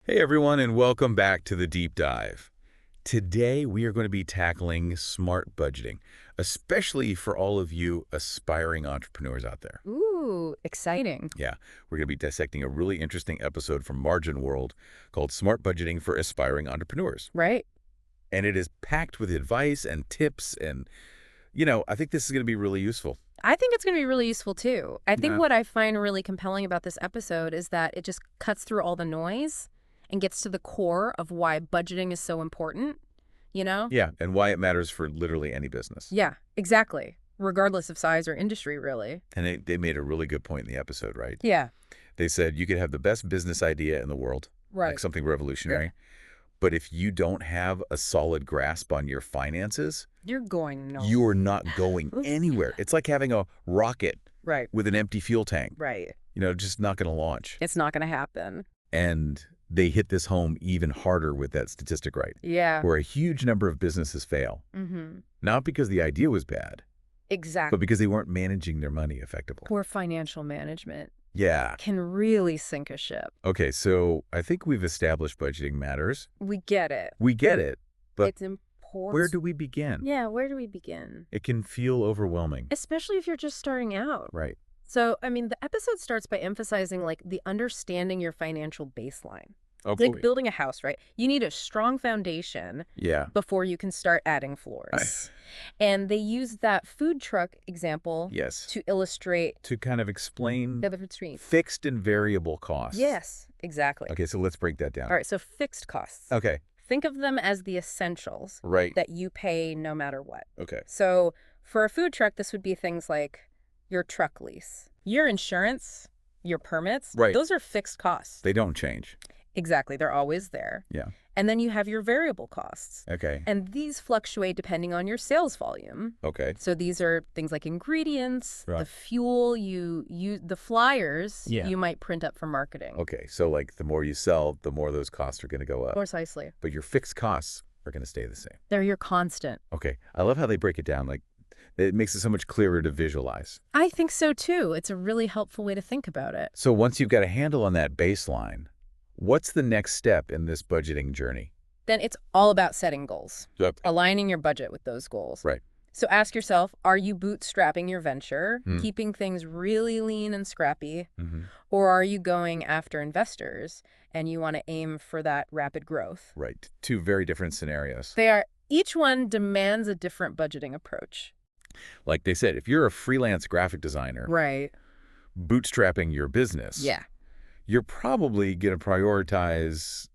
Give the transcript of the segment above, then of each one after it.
Hey everyone, and welcome back to the Deep Dive. Today we are going to be tackling smart budgeting, especially for all of you aspiring entrepreneurs out there. Ooh, exciting. Yeah, we're going to be dissecting a really interesting episode from Margin World called Smart Budgeting for Aspiring Entrepreneurs. Right? And it is packed with advice and tips and I think this is going to be really useful. I think it's going to be really useful too. I think Yeah. what I find really compelling about this episode is that it just cuts through all the noise and gets to the core of why budgeting is so important, you know? Yeah, and why it matters for literally any business. Yeah, exactly. Regardless of size or industry, really. And they made a really good point in the episode, right? Yeah, They said you could have the best business idea in the world, right. like something revolutionary. But if you don't have a solid grasp on your finances, You're going no. you are not going anywhere. It's like having a rocket Right, with an empty fuel tank, right. just not going to launch. It's not going to happen. And they hit this home even harder with that statistic, right? Yeah. Where a huge number of businesses fail, Mm-hmm. not because the idea was bad, Exactly. but because they weren't managing their money effectively. Poor financial management Yeah. can really sink a ship. Okay, so I think we've established budgeting matters. We get it. We get it, but It's important. where do we begin? Yeah, where do we begin? It can feel overwhelming. Especially if you're just starting out. Right. So, the episode starts by emphasizing the understanding your financial baseline. Oh, Like building a house, right? You need a strong foundation yeah. before you can start adding floors. And they use that food truck example Yes. to illustrate To kind of explain the difference between. fixed and variable costs. Yes, exactly. Okay, so let's break that down. All right, so fixed costs. Okay. Think of them as the essentials Right. that you pay no matter what. Okay. So for a food truck, this would be things like your truck lease, your insurance, your permits. Right. Those are fixed costs. They don't change. Exactly. They're always there. Yeah. And then you have your variable costs. Okay. And these fluctuate depending on your sales volume. Okay. So these are things like ingredients, the Right. fuel you use, the flyers Yeah. you might print up for marketing. Okay, so like the more you sell, the more those costs are going to go up. Precisely. But your fixed costs are going to stay the same. They're your constant. Okay. I love how they break it down. Like, it makes it so much clearer to visualize. I think so too. It's a really helpful way to think about it. So once you've got a handle on that baseline, what's the next step in this budgeting journey? Then it's all about setting goals, Yep. aligning your budget with those goals. Right. So ask yourself, are you bootstrapping your venture, Hmm. keeping things really lean and scrappy, Mm-hmm. or are you going after investors and you want to aim for that rapid growth? Right. Two very different scenarios. Each one demands a different budgeting approach. Like they said, if you're a freelance graphic designer Right. bootstrapping your business, Yeah. you're probably going to prioritize,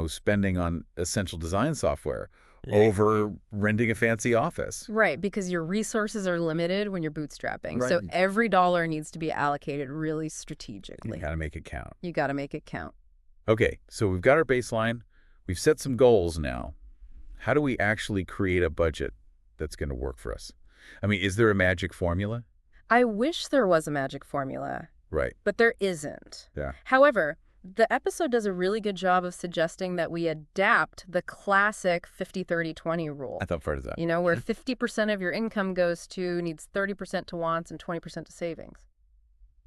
spending on essential design software over renting a fancy office. Right, because your resources are limited when you're bootstrapping. Right. So every dollar needs to be allocated really You strategically. got to make it count. You got to make it count. Okay, so we've got our baseline. We've set some goals now. How do we actually create a budget that's going to work for us? I mean, is there a magic formula? I wish there was a magic formula, Right. but there isn't. Yeah. However, the episode does a really good job of suggesting that we adapt the classic 50-30-20 rule. I thought part of that. Where 50% of your income goes to, needs 30% to wants and 20% to savings.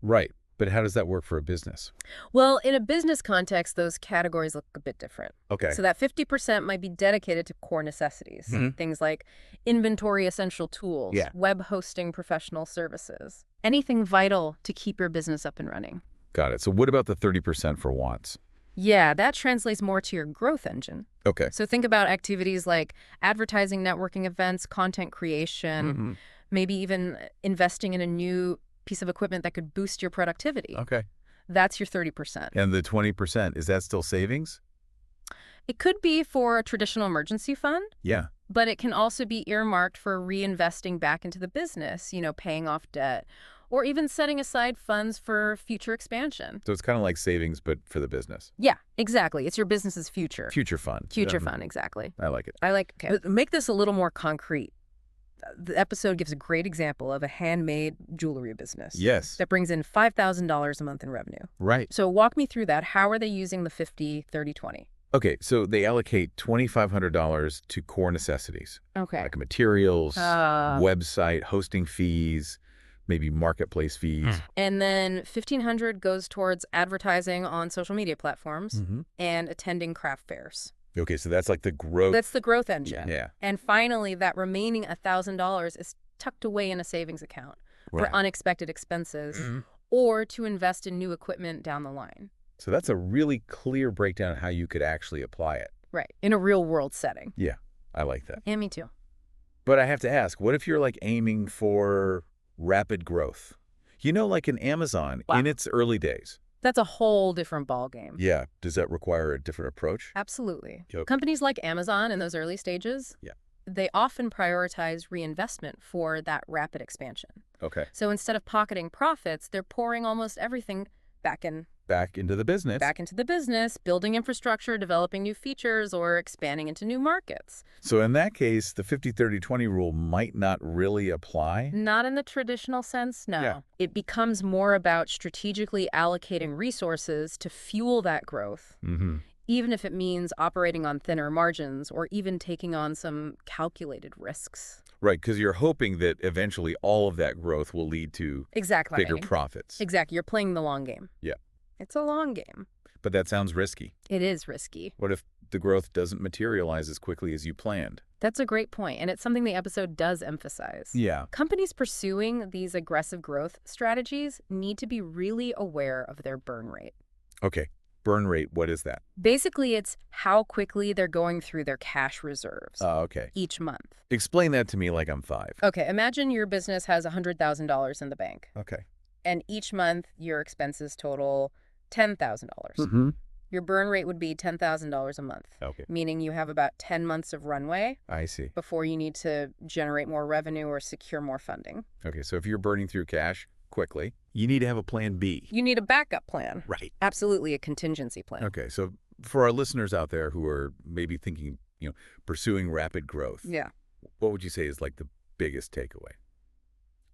Right. But how does that work for a business? Well, in a business context, those categories look a bit different. Okay. So that 50% might be dedicated to core necessities, Mhm. things like inventory essential tools, Yeah. web hosting professional services, anything vital to keep your business up and running. Got it. So what about the 30% for wants? Yeah, that translates more to your growth engine. Okay. So think about activities like advertising, networking events, content creation, Mhm. maybe even investing in a new piece of equipment that could boost your productivity. Okay. That's your 30%. And the 20%, is that still savings? It could be for a traditional emergency fund, Yeah. but it can also be earmarked for reinvesting back into the business, paying off debt, or even setting aside funds for future expansion. So it's kind of like savings, but for the business. Yeah, exactly. It's your business's future. Future fund. Future fund, exactly. I like it. Okay. Make this a little more concrete. The episode gives a great example of a handmade jewelry business. Yes. That brings in $5,000 a month in revenue. Right. So walk me through that. How are they using the 50-30-20? Okay, so they allocate $2,500 to core necessities, Okay. like materials, Uh, website, hosting fees, maybe marketplace fees. And then 1,500 goes towards advertising on social media platforms and attending craft fairs. Okay, so that's like the growth. That's the growth engine. Yeah. And finally, that remaining $1,000 is tucked away in a savings account for unexpected expenses or to invest in new equipment down the line. So that's a really clear breakdown of how you could actually apply it. Right. In a real world setting. Yeah, I like that. Yeah, me too. But I have to ask, what if you're like aiming for rapid growth? You know, like in Amazon in its early days. That's a whole different ballgame. Yeah. Does that require a different approach? Absolutely. Okay. Companies like Amazon in those early stages, they often prioritize reinvestment for that rapid expansion. Okay. So instead of pocketing profits, they're pouring almost everything back into the business, building infrastructure, developing new features, or expanding into new markets. So in that case, the 50-30-20 rule might not really apply? Not in the traditional sense, no. Yeah. It becomes more about strategically allocating resources to fuel that growth, even if it means operating on thinner margins or even taking on some calculated risks. Right, because you're hoping that eventually all of that growth will lead to bigger profits. Exactly. You're playing the long game. Yeah. It's a long game. But that sounds risky. It is risky. What if the growth doesn't materialize as quickly as you planned? That's a great point, and it's something the episode does emphasize. Yeah. Companies pursuing these aggressive growth strategies need to be really aware of their burn rate. Okay. Burn rate, what is that? Basically, it's how quickly they're going through their cash reserves Okay. each month. Explain that to me like I'm 5. Okay, imagine your business has $100,000 in the bank, Okay. and each month your expenses total $10,000. Your burn rate would be $10,000 a month, meaning you have about 10 months of runway I see. before you need to generate more revenue or secure more funding. Okay, so if you're burning through cash quickly, you need to have a plan B. You need a backup plan. Right. Absolutely, a contingency plan. Okay, so for our listeners out there who are maybe thinking, pursuing rapid growth, Yeah. what would you say is like the biggest takeaway?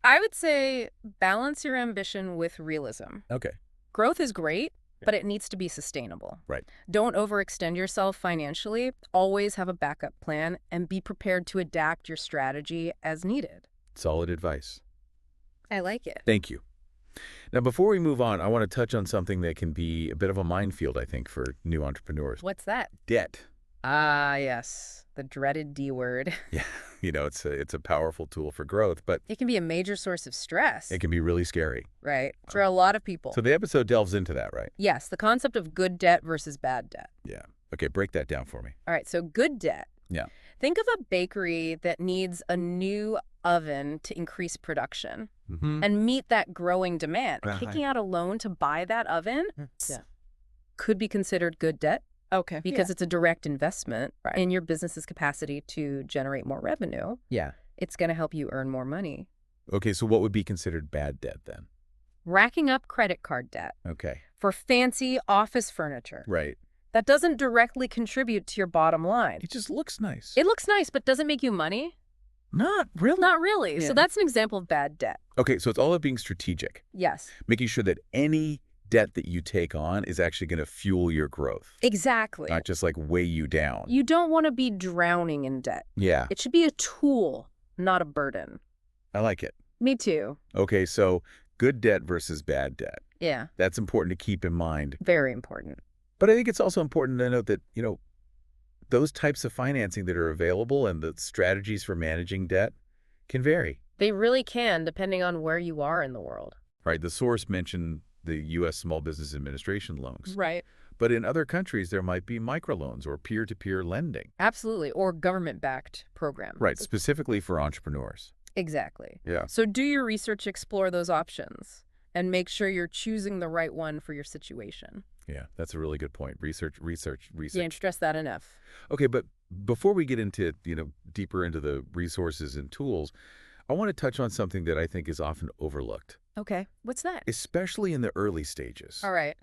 I would say balance your ambition with realism. Okay. Growth is great, but it needs to be sustainable. Right. Don't overextend yourself financially. Always have a backup plan and be prepared to adapt your strategy as needed. Solid advice. I like it. Thank you. Now, before we move on, I want to touch on something that can be a bit of a minefield, I think, for new entrepreneurs. What's that? Debt. Ah, yes. The dreaded D word. Yeah, it's a powerful tool for growth, but It can be a major source of stress. it can be really scary. Right. For a lot of people. So the episode delves into that, right? Yes, the concept of good debt versus bad debt. Yeah. Okay, break that down for me. All right, so good debt. Yeah. Think of a bakery that needs a new oven to increase production and meet that growing demand. Taking out a loan to buy that oven could be considered good debt. Okay. Because it's a direct investment in your business's capacity to generate more revenue. Yeah. It's going to help you earn more money. Okay, so what would be considered bad debt then? Racking up credit card debt Okay. for fancy office furniture. Right. That doesn't directly contribute to your bottom line. It just looks nice. It looks nice, but does it make you money? Not really. Not really. Yeah. So that's an example of bad debt. Okay, so it's all about being strategic, Yes. making sure that any debt that you take on is actually going to fuel your growth, Exactly. not just like weigh you down. You don't want to be drowning in debt. Yeah, It should be a tool, not a burden. I like it. Me too. Okay, so good debt versus bad debt. Yeah. That's important to keep in mind. Very important. But I think it's also important to note that, those types of financing that are available and the strategies for managing debt can vary. They really can, depending on where you are in the world. Right, the source mentioned the U.S. Small Business Administration loans. Right. But in other countries, there might be microloans or peer-to-peer lending. Absolutely. Or government-backed programs. Right, specifically for entrepreneurs. Exactly. Yeah. So do your research, explore those options, and make sure you're choosing the right one for your situation. Yeah, that's a really good point. Research. You didn't stress that enough. Okay, but before we get into, deeper into the resources and tools, I want to touch on something that I think is often overlooked, Okay. What's that? especially in the early stages. All right.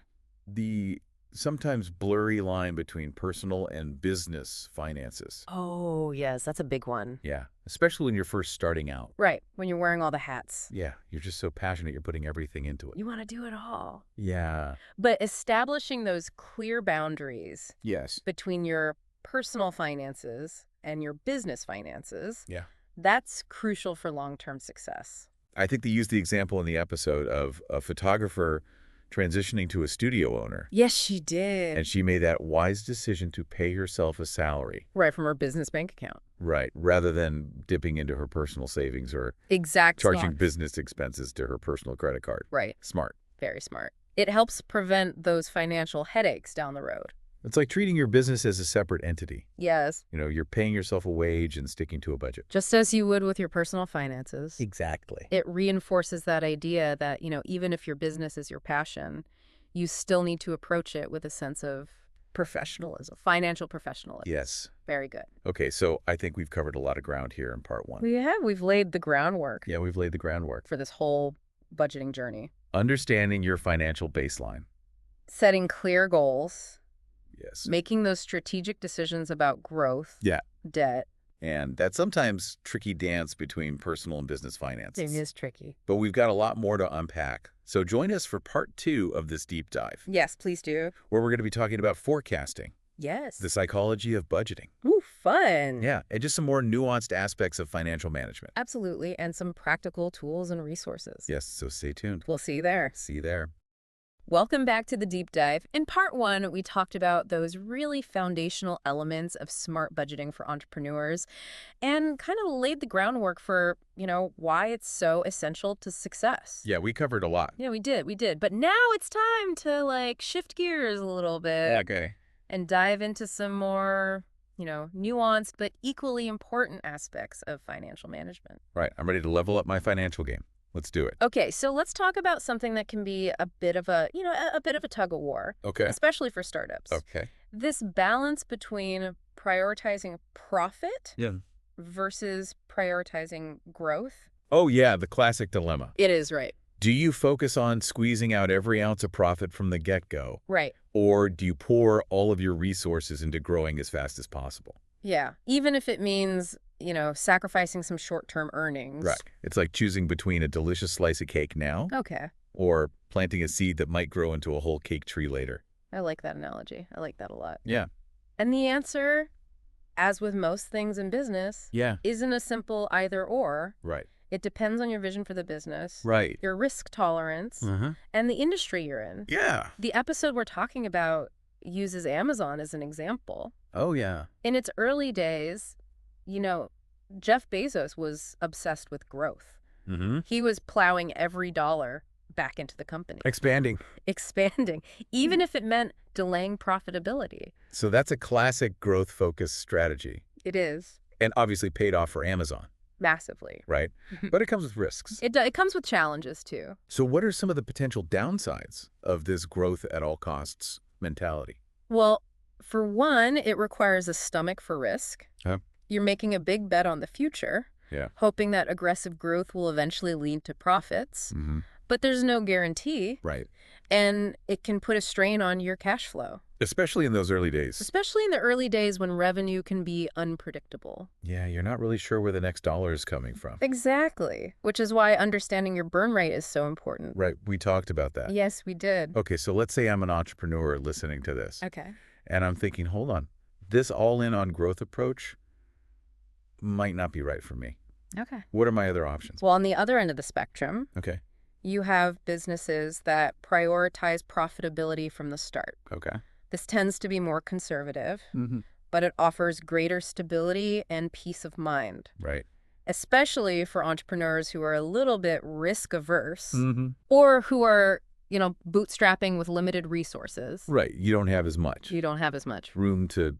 The sometimes blurry line between personal and business finances. Oh, yes. That's a big one. Yeah, especially when you're first starting out. Right. When you're wearing all the hats. Yeah, you're just so passionate, you're putting everything into it. You want to do it all. Yeah. But establishing those clear boundaries Yes. between your personal finances and your business finances, Yeah. that's crucial for long-term success. I think they used the example in the episode of a photographer transitioning to a studio owner. Yes, she did. And she made that wise decision to pay herself a salary. Right, from her business bank account. Right, rather than dipping into her personal savings or charging business expenses to her personal credit card. Right. Smart. Very smart. It helps prevent those financial headaches down the road. It's like treating your business as a separate entity. Yes. You're paying yourself a wage and sticking to a budget. Just as you would with your personal finances. Exactly. It reinforces that idea that, even if your business is your passion, you still need to approach it with a sense of professionalism, financial professionalism. Yes. Very good. Okay, so I think we've covered a lot of ground here in part 1. We have. We've laid the groundwork. Yeah, we've laid the groundwork. For this whole budgeting journey. Understanding your financial baseline. Setting clear goals. Yes. Making those strategic decisions about growth. Yeah. Debt. And that sometimes tricky dance between personal and business finances. It is tricky. But we've got a lot more to unpack. So join us for part 2 of this deep dive. Yes, please do. Where we're going to be talking about forecasting. Yes. The psychology of budgeting. Ooh, fun. Yeah, and just some more nuanced aspects of financial management. Absolutely, and some practical tools and resources. Yes, so stay tuned. We'll see you there. See you there. Welcome back to the deep dive. In part 1, we talked about those really foundational elements of smart budgeting for entrepreneurs and kind of laid the groundwork for, why it's so essential to success. Yeah, we covered a lot. Yeah, we did. But now it's time to shift gears a little bit. Okay. And dive into some more, nuanced but equally important aspects of financial management. Right, I'm ready to level up my financial game. Let's do it. Okay, so let's talk about something that can be a bit of a tug of war. Okay. Especially for startups. Okay. This balance between prioritizing profit versus prioritizing growth. Oh, yeah, the classic dilemma. It is, right. Do you focus on squeezing out every ounce of profit from the get-go? Right. Or do you pour all of your resources into growing as fast as possible? Yeah, even if it means, sacrificing some short-term earnings. Right. It's like choosing between a delicious slice of cake now Okay. or planting a seed that might grow into a whole cake tree later. I like that analogy. I like that a lot. Yeah. And the answer, as with most things in business, isn't a simple either or. Right. It depends on your vision for the business, Right. your risk tolerance, and the industry you're in. Yeah. The episode we're talking about uses Amazon as an example. Oh, yeah. In its early days, Jeff Bezos was obsessed with growth. He was plowing every dollar back into the company. Expanding, even if it meant delaying profitability. So that's a classic growth-focused strategy. It is. And obviously paid off for Amazon. Massively. Right? But it comes with risks. It comes with challenges, too. So what are some of the potential downsides of this growth at all costs mentality? Well, for one, it requires a stomach for risk. You're making a big bet on the future, hoping that aggressive growth will eventually lead to profits. But there's no guarantee. Right. And it can put a strain on your cash flow. Especially in those early days. Especially in the early days when revenue can be unpredictable. Yeah, you're not really sure where the next dollar is coming from. Exactly. Which is why understanding your burn rate is so important. Right. We talked about that. Yes, we did. Okay, so let's say I'm an entrepreneur listening to this. Okay. And I'm thinking, hold on, this all-in on growth approach might not be right for me. Okay. What are my other options? Well, on the other end of the spectrum, Okay. you have businesses that prioritize profitability from the start. Okay. This tends to be more conservative, but it offers greater stability and peace of mind. Right. Especially for entrepreneurs who are a little bit risk averse or who are, bootstrapping with limited resources. Right. You don't have as much. You don't have as much room to,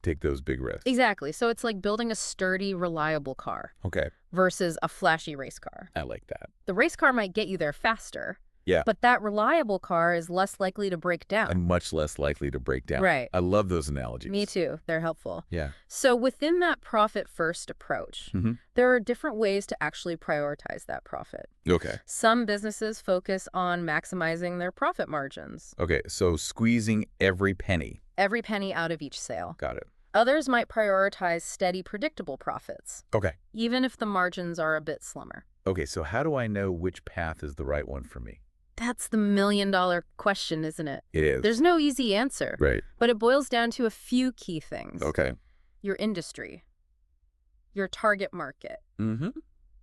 take those big risks. Exactly. So it's like building a sturdy, reliable car. Okay. Versus a flashy race car. I like that. The race car might get you there faster. Yeah. But that reliable car is less likely to break down. And much less likely to break down. Right. I love those analogies. Me too. They're helpful. Yeah. So within that profit-first approach, there are different ways to actually prioritize that profit. Okay. Some businesses focus on maximizing their profit margins. Okay, so squeezing every penny. Every penny out of each sale. Got it. Others might prioritize steady, predictable profits. Okay. Even if the margins are a bit slimmer. Okay, so how do I know which path is the right one for me? That's the million-dollar question, isn't it? It is. There's no easy answer. Right. But it boils down to a few key things. Okay. Your industry, your target market,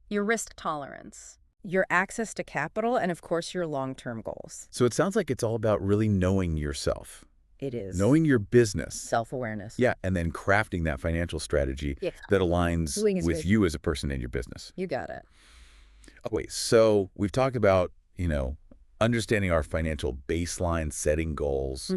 your risk tolerance, your access to capital, and of course, your long-term goals. So it sounds like it's all about really knowing yourself, It is. knowing your business. Self-awareness. Yeah, and then crafting that financial strategy Yeah. that aligns Doing is with good. you as a person in your business. You got it. Oh, wait, so we've talked about, understanding our financial baseline, setting goals,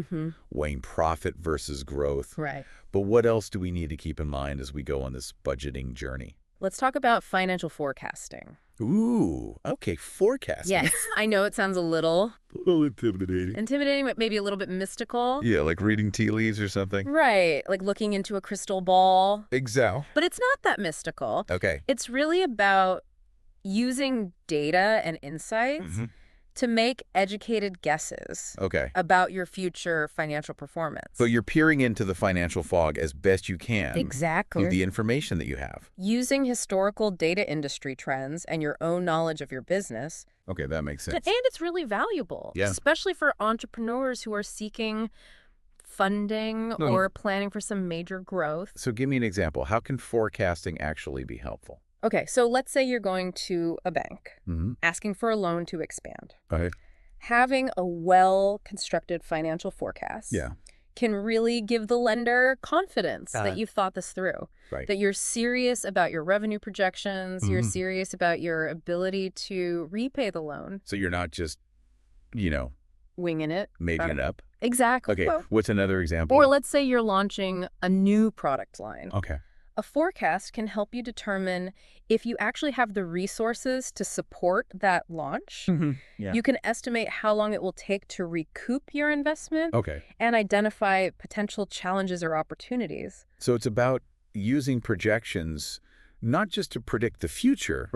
weighing profit versus growth. Right. But what else do we need to keep in mind as we go on this budgeting journey? Let's talk about financial forecasting. Ooh, okay, forecasting. Yes, I know it sounds a little intimidating, but maybe a little bit mystical. Yeah, like reading tea leaves or something. Right, like looking into a crystal ball. Exactly. But it's not that mystical. Okay. It's really about using data and insights to make educated guesses Okay. about your future financial performance. So you're peering into the financial fog as best you can Exactly. through the information that you have. Using historical data industry trends and your own knowledge of your business. Okay, that makes sense. And it's really valuable, Yeah. especially for entrepreneurs who are seeking funding or planning for some major growth. So give me an example. How can forecasting actually be helpful? Okay, so let's say you're going to a bank, asking for a loan to expand. Okay. Having a well-constructed financial forecast can really give the lender confidence that you've thought this through, Right. that you're serious about your revenue projections, you're serious about your ability to repay the loan. So you're not just, Winging it. making it up. Exactly. Okay, Well, what's another example? or let's say you're launching a new product line. Okay. A forecast can help you determine if you actually have the resources to support that launch. Yeah. You can estimate how long it will take to recoup your investment Okay. and identify potential challenges or opportunities. So it's about using projections not just to predict the future,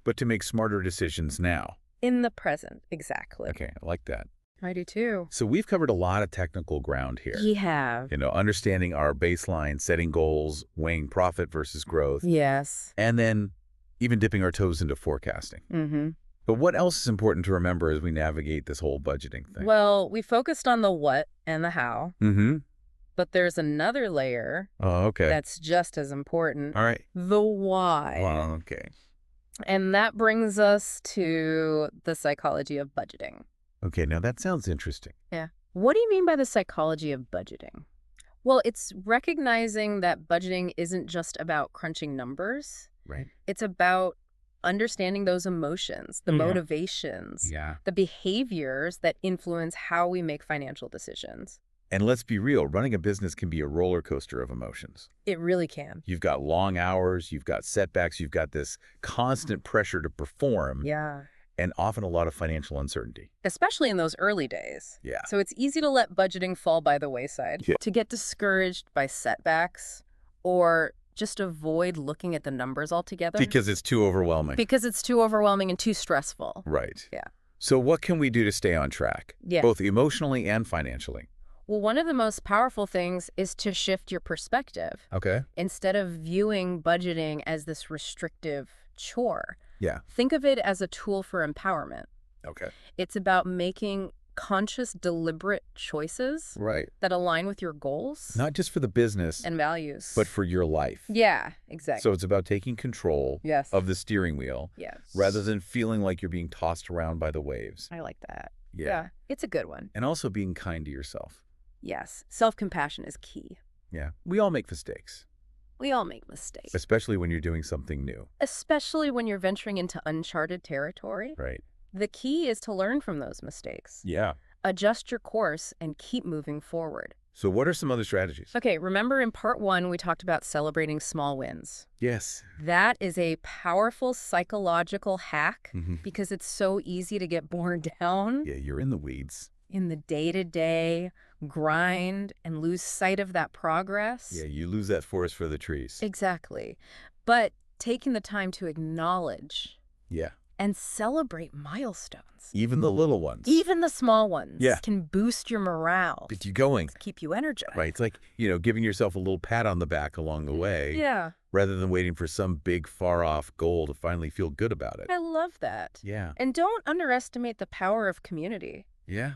but to make smarter decisions now. In the present, exactly. Okay, I like that. I do too. So we've covered a lot of technical ground here. You have. Understanding our baseline, setting goals, weighing profit versus growth, Yes. and then even dipping our toes into forecasting. But what else is important to remember as we navigate this whole budgeting thing? Well, we focused on the what and the how, but there's another layer Oh, okay. that's just as important. All right. The why. Well, okay. And that brings us to the psychology of budgeting. Okay, now that sounds interesting. Yeah. What do you mean by the psychology of budgeting? Well, it's recognizing that budgeting isn't just about crunching numbers. Right. It's about understanding those emotions, the motivations, the behaviors that influence how we make financial decisions. And let's be real, running a business can be a roller coaster of emotions. It really can. You've got long hours, you've got setbacks, you've got this constant pressure to perform, Yeah. and often a lot of financial uncertainty. Especially in those early days. Yeah. So it's easy to let budgeting fall by the wayside, Yeah. to get discouraged by setbacks, or just avoid looking at the numbers altogether. Because it's too overwhelming. Because it's too overwhelming and too stressful. Right. Yeah. So what can we do to stay on track? Yeah. Both emotionally and financially. Well, one of the most powerful things is to shift your perspective. Okay. Instead of viewing budgeting as this restrictive chore, Yeah. think of it as a tool for empowerment. Okay. It's about making conscious, deliberate choices Right. that align with your goals Not just for the business, and values. but for your life. Yeah, exactly. So it's about taking control Yes. of the steering wheel Yes. rather than feeling like you're being tossed around by the waves. I like that. Yeah. It's a good one. And also being kind to yourself. Yes. Self-compassion is key. Yeah. We all make mistakes, We all make mistakes, especially when you're doing something new. especially when you're venturing into uncharted territory. Right. The key is to learn from those mistakes. Yeah. Adjust your course and keep moving forward. So what are some other strategies? Okay, remember in part 1, we talked about celebrating small wins. Yes. That is a powerful psychological hack Mhm. because it's so easy to get borne down Yeah, you're in the weeds. in the day-to-day grind and lose sight of that progress. Yeah, you lose that forest for the trees. Exactly. But taking the time to acknowledge Yeah. and celebrate milestones, Even the little ones. even the small ones, Yeah. can boost your morale, Get you going. keep you energized. Right. It's like, giving yourself a little pat on the back along the way Yeah, rather than waiting for some big far off goal to finally feel good about it. I love that. Yeah. And don't underestimate the power of community. Yeah.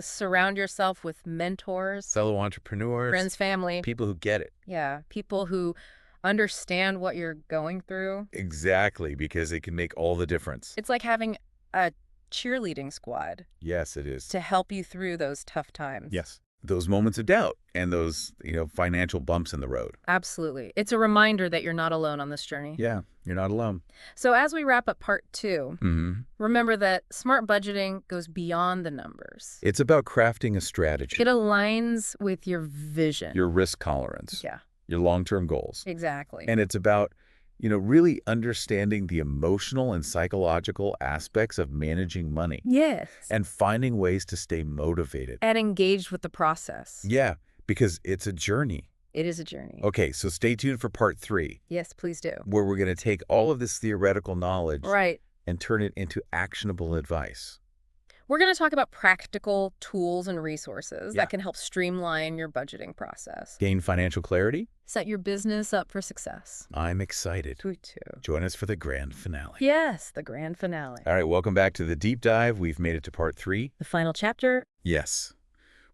Surround yourself with mentors, Fellow entrepreneurs. friends, family. People who get it. Yeah, people who understand what you're going through. Exactly, because it can make all the difference. It's like having a cheerleading squad Yes, it is. to help you through those tough times. Yes. Those moments of doubt and those, financial bumps in the road. Absolutely. It's a reminder that you're not alone on this journey. Yeah, you're not alone. So as we wrap up part 2, Mm-hmm. remember that smart budgeting goes beyond the numbers. It's about crafting a strategy, It aligns with your vision. your risk tolerance, Yeah, your long-term goals. exactly. And it's about, really understanding the emotional and psychological aspects of managing money Yes. and finding ways to stay motivated. And engaged with the process. Yeah, because it's a journey. It is a journey. Okay, so stay tuned for part 3, Yes, please do. where we're going to take all of this theoretical knowledge Right. and turn it into actionable advice. We're going to talk about practical tools and resources Yeah. that can help streamline your budgeting process. Gain financial clarity? Set your business up for success. I'm excited. Me too. Join us for the grand finale. Yes, the grand finale. All right, welcome back to the deep dive. We've made it to part 3. The final chapter. Yes.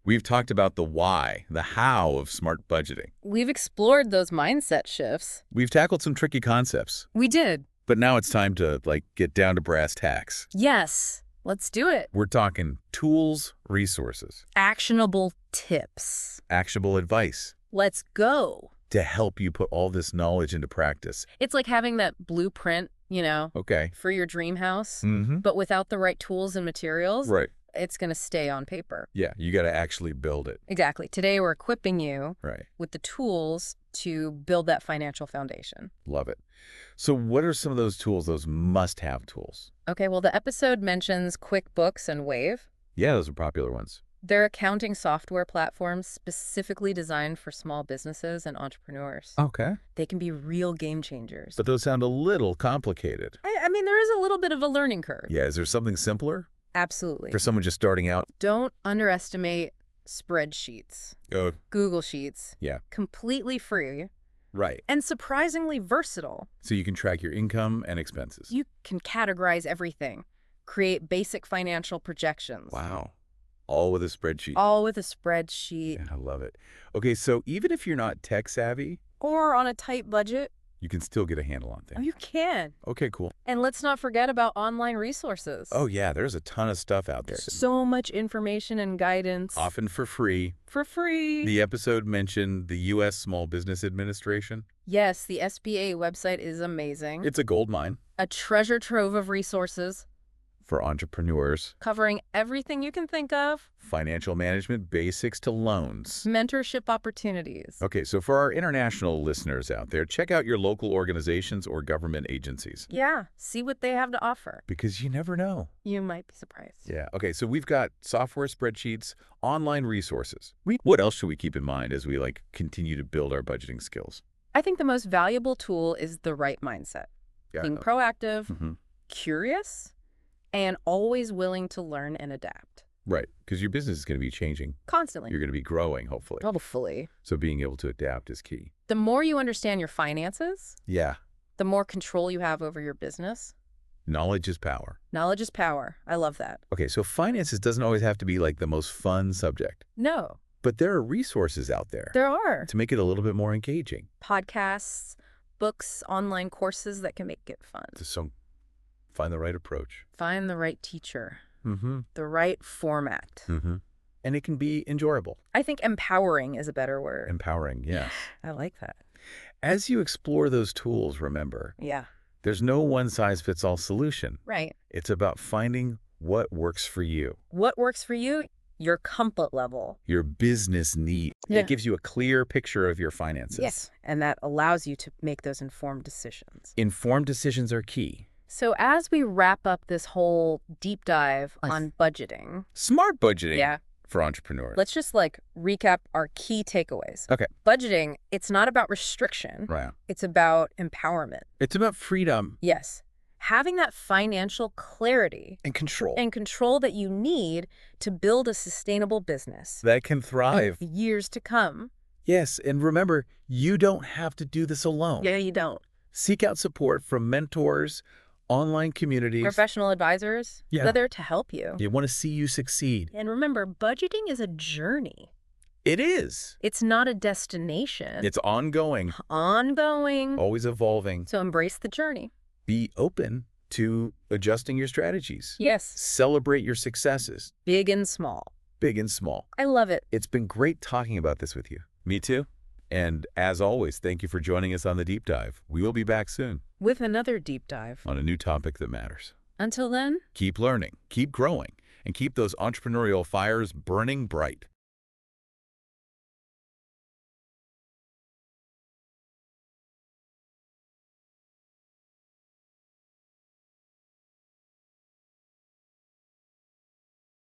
We've talked about the why, the how of smart budgeting. We've explored those mindset shifts. We've tackled some tricky concepts, We did. but now it's time to, get down to brass tacks. Yes. Let's do it. We're talking tools, resources, Actionable tips. actionable advice Let's go. to help you put all this knowledge into practice. It's like having that blueprint, Okay. for your dream house, Mm-hmm. but without the right tools and materials, Right. it's going to stay on paper. Yeah, you got to actually build it. Exactly. Today, we're equipping you Right. with the tools to build that financial foundation. Love it. So what are some of those tools, those must-have tools? Okay, well, the episode mentions QuickBooks and Wave. Yeah, those are popular ones. They're accounting software platforms specifically designed for small businesses and entrepreneurs. Okay. They can be real game changers. But those sound a little complicated. I mean, there is a little bit of a learning curve. Yeah, is there something simpler Absolutely. for someone just starting out? Don't underestimate spreadsheets, Oh, Google Sheets. yeah. Completely free Right. and surprisingly versatile. So you can track your income and expenses. You can categorize everything, create basic financial projections. Wow. All with a spreadsheet. All with a spreadsheet. Yeah, I love it. Okay, so even if you're not tech savvy, Or on a tight budget. you can still get a handle on Oh, things. you can. Okay, cool. And let's not forget about online resources. Oh, yeah, there's a ton of stuff out there. So much information and guidance. Often for free. For free. The episode mentioned the U.S. Small Business Administration. Yes, the SBA website is amazing. It's a gold mine A treasure trove of resources for entrepreneurs, covering everything you can think of. financial management basics to loans. Mentorship opportunities. Okay, so for our international listeners out there, check out your local organizations or government agencies Yeah, see what they have to offer. because you never know. You might be surprised. Yeah, okay, so we've got software spreadsheets, online resources. What else should we keep in mind as we continue to build our budgeting skills? I think the most valuable tool is the right mindset. Yeah. Being proactive, Mhm. curious, and always willing to learn and adapt. Right, because your business is going to be changing. Constantly. You're going to be growing, hopefully. Hopefully. So being able to adapt is key. The more you understand your finances, Yeah, the more control you have over your business. knowledge is power. Knowledge is power. I love that. Okay, so finances doesn't always have to be the most fun subject, No, but there are resources out there there are to make it a little bit more engaging. podcasts, books, online courses that can make it fun. So find the right approach. Find the right teacher, Mm-hmm. the right format. Mm-hmm. And it can be enjoyable, I think empowering is a better word. empowering, yes. I like that. As you explore those tools, remember, Yeah, there's no one-size-fits-all solution. right. It's about finding what works for you, What works for you? Your comfort level. your business need. Yeah. It gives you a clear picture of your finances. Yes. And that allows you to make those informed decisions. Informed decisions are key. So as we wrap up this whole deep dive on budgeting, Smart budgeting yeah, for entrepreneurs. let's just recap our key takeaways. Okay. Budgeting, it's not about restriction. Right. It's about empowerment. It's about freedom Yes. Having that financial clarity and control and control that you need to build a sustainable business that can thrive. for years to come. Yes, and remember, you don't have to do this alone. Yeah, you don't. Seek out support from mentors, online communities. Professional advisors, Yeah. they're there to help you. They want to see you succeed. And remember, budgeting is a journey. It is. It's not a destination. It's ongoing, Ongoing. always evolving. So embrace the journey. Be open to adjusting your strategies. Yes. Celebrate your successes, Big and small. big and small. I love it. It's been great talking about this with you. Me too. And as always, thank you for joining us on The Deep Dive. We will be back soon With another deep dive. on a new topic that matters. Until then. Keep learning, keep growing, and keep those entrepreneurial fires burning bright.